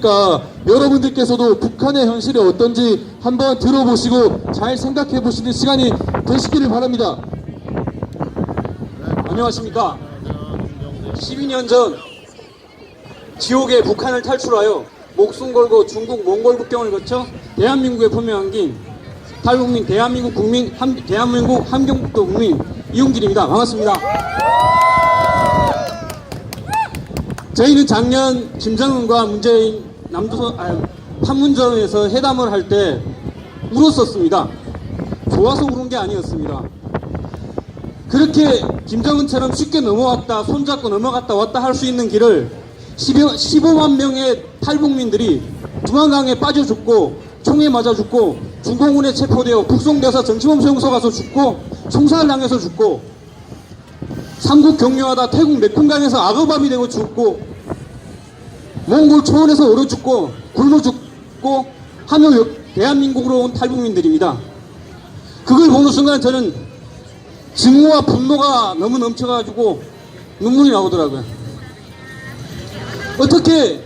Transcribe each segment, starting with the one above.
그러니까 여러분들께서도 북한의 현실이 어떤지 한번 들어보시고 잘 생각해 보시는 시간이 되시기를 바랍니다. 안녕하십니까. 12년 전 지옥의 북한을 탈출하여 목숨 걸고 중국 몽골 국경을 거쳐 대한민국에 포명한 탈북민 대한민국 국민 대한민국 함경북도 국민 이용길입니다. 반갑습니다. 저희는 작년 김정은과 문재인 판문점에서 회담을 할 때 울었었습니다. 좋아서 우는 게 아니었습니다. 그렇게 김정은처럼 쉽게 넘어왔다 손잡고 넘어갔다 왔다 할 수 있는 길을 15만 명의 탈북민들이 두만강에 빠져 죽고 총에 맞아 죽고 중공군에 체포되어 북송돼서 정치범수용소 가서 죽고 총살을 당해서 죽고 삼국 경유하다 태국 메콩강에서 악어밤이 되고 죽고 몽골 초원에서 얼어 죽고 굶어 죽고 하며 대한민국으로 온 탈북민들입니다. 그걸 보는 순간 저는 증오와 분노가 너무 넘쳐가지고 눈물이 나오더라고요. 어떻게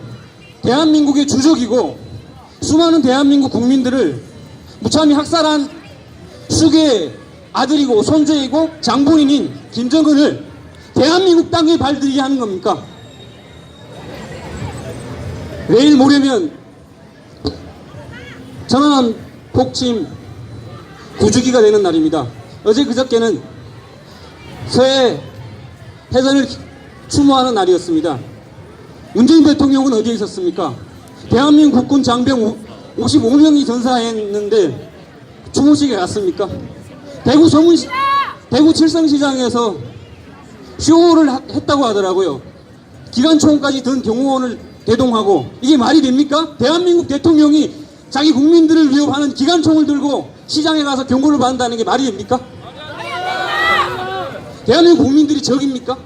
대한민국의 주적이고 수많은 대한민국 국민들을 무참히 학살한 숙의 아들이고 손주이고 장본인인 김정은을 대한민국 땅에 발들이게 하는 겁니까? 내일 모레면 전환 폭침 9주기가 되는 날입니다. 어제 그저께는 서해 해전을 추모하는 날이었습니다. 문재인 대통령은 어디에 있었습니까? 대한민국 국군 장병 55명이 전사했는데 추모식에 갔습니까? 대구 칠성시장에서 쇼를 했다고 하더라고요. 기관총까지 든 경호원을 대동하고 이게 말이 됩니까? 대한민국 대통령이 자기 국민들을 위협하는 기관총을 들고 시장에 가서 경고를 받는다는 게 말이 됩니까? 대한민국 국민들이 적입니까?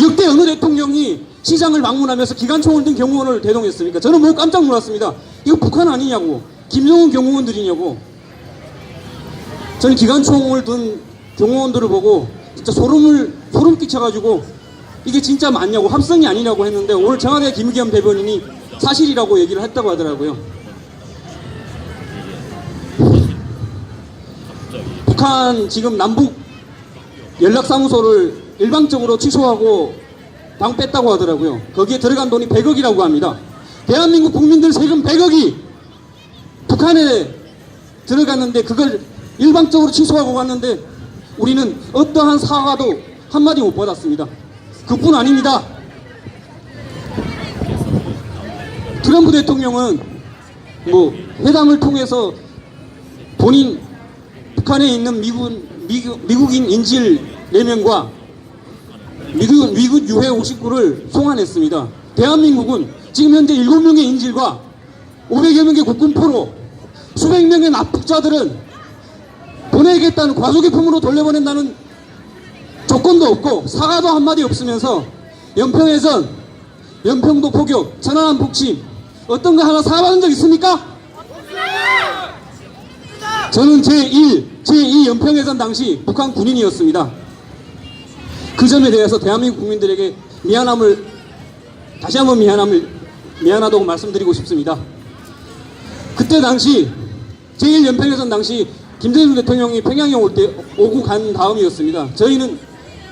역대 어느 대통령이 시장을 방문하면서 기관총을 든 경호원을 대동했습니까? 저는 뭐 깜짝 놀랐습니다. 이거 북한 아니냐고, 김정은 경호원들이냐고. 저는 기관총을 든 경호원들을 보고 진짜 소름 끼쳐가지고 이게 진짜 맞냐고, 합성이 아니냐고 했는데 오늘 청와대 김의겸 대변인이 사실이라고 얘기를 했다고 하더라고요. 북한 지금 남북 연락사무소를 일방적으로 취소하고 방 뺐다고 하더라고요. 거기에 들어간 돈이 100억이라고 합니다. 대한민국 국민들 세금 100억이 북한에 들어갔는데 그걸 일방적으로 취소하고 갔는데 우리는 어떠한 사과도 한마디 못 받았습니다. 그뿐 아닙니다. 트럼프 대통령은 뭐 회담을 통해서 본인 북한에 있는 미국인 인질 4명과 미국 유해 59를 송환했습니다. 대한민국은 지금 현재 7명의 인질과 500여 명의 국군포로 수백 명의 납북자들은 보내겠다는 과속의 품으로 돌려보낸다는 조건도 없고 사과도 한마디 없으면서 연평해전, 연평도 포격, 천안함 폭침 어떤 거 하나 사과받은 적 있습니까? 저는 제2 연평해전 당시 북한 군인이었습니다. 그 점에 대해서 대한민국 국민들에게 다시 한번 미안하다고 말씀드리고 싶습니다. 그때 당시 제1연평해전 당시 김대중 대통령이 평양에 오고 간 다음이었습니다. 저희는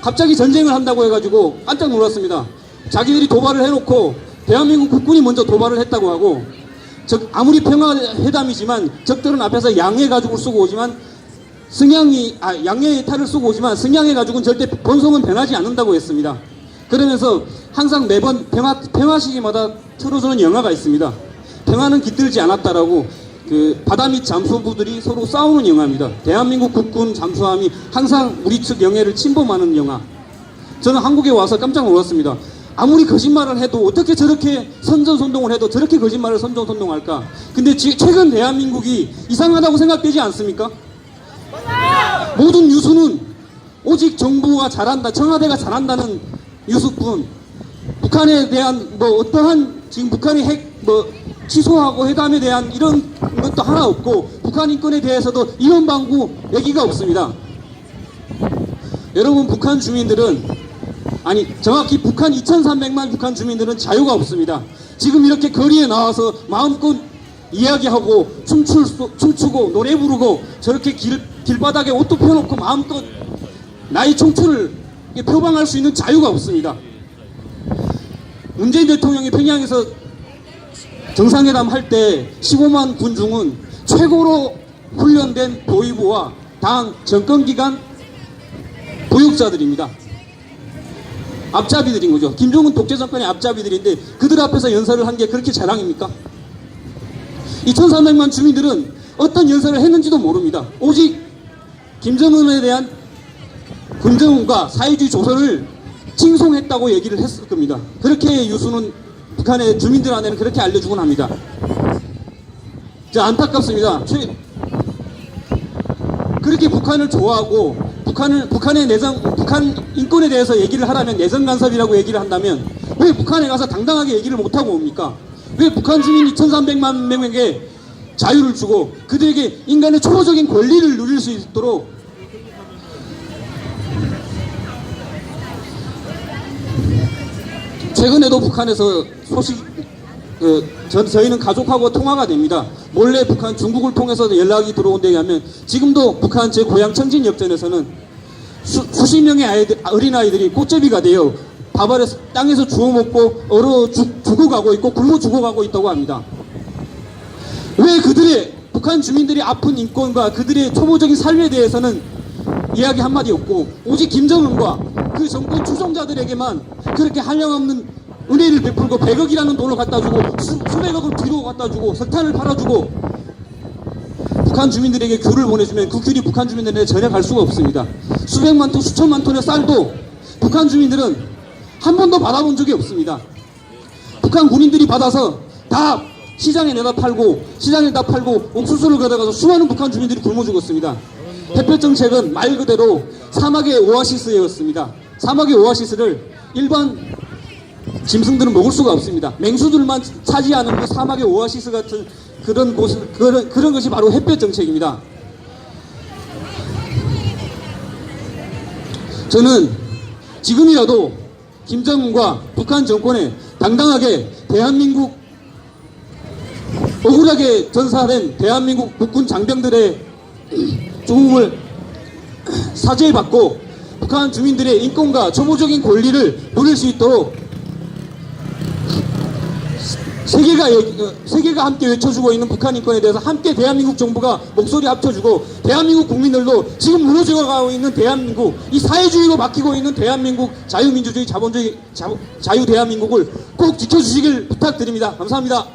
갑자기 전쟁을 한다고 해가지고 깜짝 놀랐습니다. 자기들이 도발을 해놓고 대한민국 국군이 먼저 도발을 했다고 하고 아무리 평화회담이지만 적들은 앞에서 양해 가죽을 쓰고 오지만 양해의 탈을 쓰고 오지만 승양의 가죽은 절대 본성은 변하지 않는다고 했습니다. 그러면서 항상 매번 평화 시기마다 틀어주는 영화가 있습니다. 평화는 깃들지 않았다라고 그 바다 밑 잠수부들이 서로 싸우는 영화입니다. 대한민국 국군 잠수함이 항상 우리 측 영해를 침범하는 영화. 저는 한국에 와서 깜짝 놀랐습니다. 아무리 거짓말을 해도 어떻게 저렇게 선전선동을 해도 저렇게 거짓말을 선전선동할까? 근데 최근 대한민국이 이상하다고 생각되지 않습니까? 모든 뉴스는 오직 정부가 잘한다, 청와대가 잘한다는 뉴스뿐 북한에 대한 어떠한 지금 북한이 취소하고 회담에 대한 이런 것도 하나 없고 북한 인권에 대해서도 이런방구 얘기가 없습니다. 여러분 북한 주민들은 정확히 북한 2300만 북한 주민들은 자유가 없습니다. 지금 이렇게 거리에 나와서 마음껏 이야기하고 춤추고 노래 부르고 저렇게 길바닥에 옷도 펴놓고 마음껏 나의 청춘을 표방할 수 있는 자유가 없습니다. 문재인 대통령이 평양에서 정상회담 할 때 15만 군중은 최고로 훈련된 보위부와 당 정권기관 보육자들입니다. 앞잡이들인 거죠. 김정은 독재정권의 앞잡이들인데 그들 앞에서 연설을 한 게 그렇게 자랑입니까? 2,300만 주민들은 어떤 연설을 했는지도 모릅니다. 오직 김정은에 대한 김정은과 사회주의 조선을 칭송했다고 얘기를 했을 겁니다. 그렇게 유수는 북한의 주민들 안에는 그렇게 알려주곤 합니다. 자, 안타깝습니다. 그렇게 북한을 좋아하고 북한 인권에 대해서 얘기를 하라면 내정 간섭이라고 얘기를 한다면 왜 북한에 가서 당당하게 얘기를 못하고 옵니까? 왜 북한 주민 2,300만 명에게 자유를 주고 그들에게 인간의 초보적인 권리를 누릴 수 있도록 최근에도 북한에서 저희는 가족하고 통화가 됩니다. 몰래 북한 중국을 통해서 연락이 들어온다고 하면 지금도 북한 제 고향 청진역전에서는 수십 명의 어린아이들이 꽃제비가 되어 밥 아래 땅에서 주워 먹고 얼어 죽어가고 있고 굶어 죽어가고 있다고 합니다. 왜 그들의 북한 주민들이 아픈 인권과 그들의 초보적인 삶에 대해서는 이야기 한마디 없고 오직 김정은과 그 정권 추종자들에게만 그렇게 한량없는 은혜를 베풀고 100억이라는 돈을 갖다 주고 수백억을 뒤로 갖다 주고 석탄을 팔아주고 북한 주민들에게 귤을 보내주면 그 귤이 북한 주민들에게 전혀 갈 수가 없습니다. 수백만 톤, 수천만 톤의 쌀도 북한 주민들은 한 번도 받아본 적이 없습니다. 북한 군인들이 받아서 다 시장에 내다 팔고 옥수수를 가져가서 수많은 북한 주민들이 굶어 죽었습니다. 햇볕 정책은 말 그대로 사막의 오아시스였습니다. 사막의 오아시스를 일반 짐승들은 먹을 수가 없습니다. 맹수들만 차지하는 그 사막의 오아시스 같은 그런 것이 바로 햇볕 정책입니다. 저는 지금이라도 김정은과 북한 정권에 당당하게 대한민국 억울하게 전사된 대한민국 국군 장병들의 죽음을 사죄받고 북한 주민들의 인권과 초보적인 권리를 누릴 수 있도록 세계가 함께 외쳐주고 있는 북한 인권에 대해서 함께 대한민국 정부가 목소리 합쳐주고 대한민국 국민들도 지금 무너져가고 있는 대한민국 이 사회주의로 바뀌고 있는 대한민국 자유민주주의 자본주의 자유 대한민국을 꼭 지켜주시길 부탁드립니다. 감사합니다.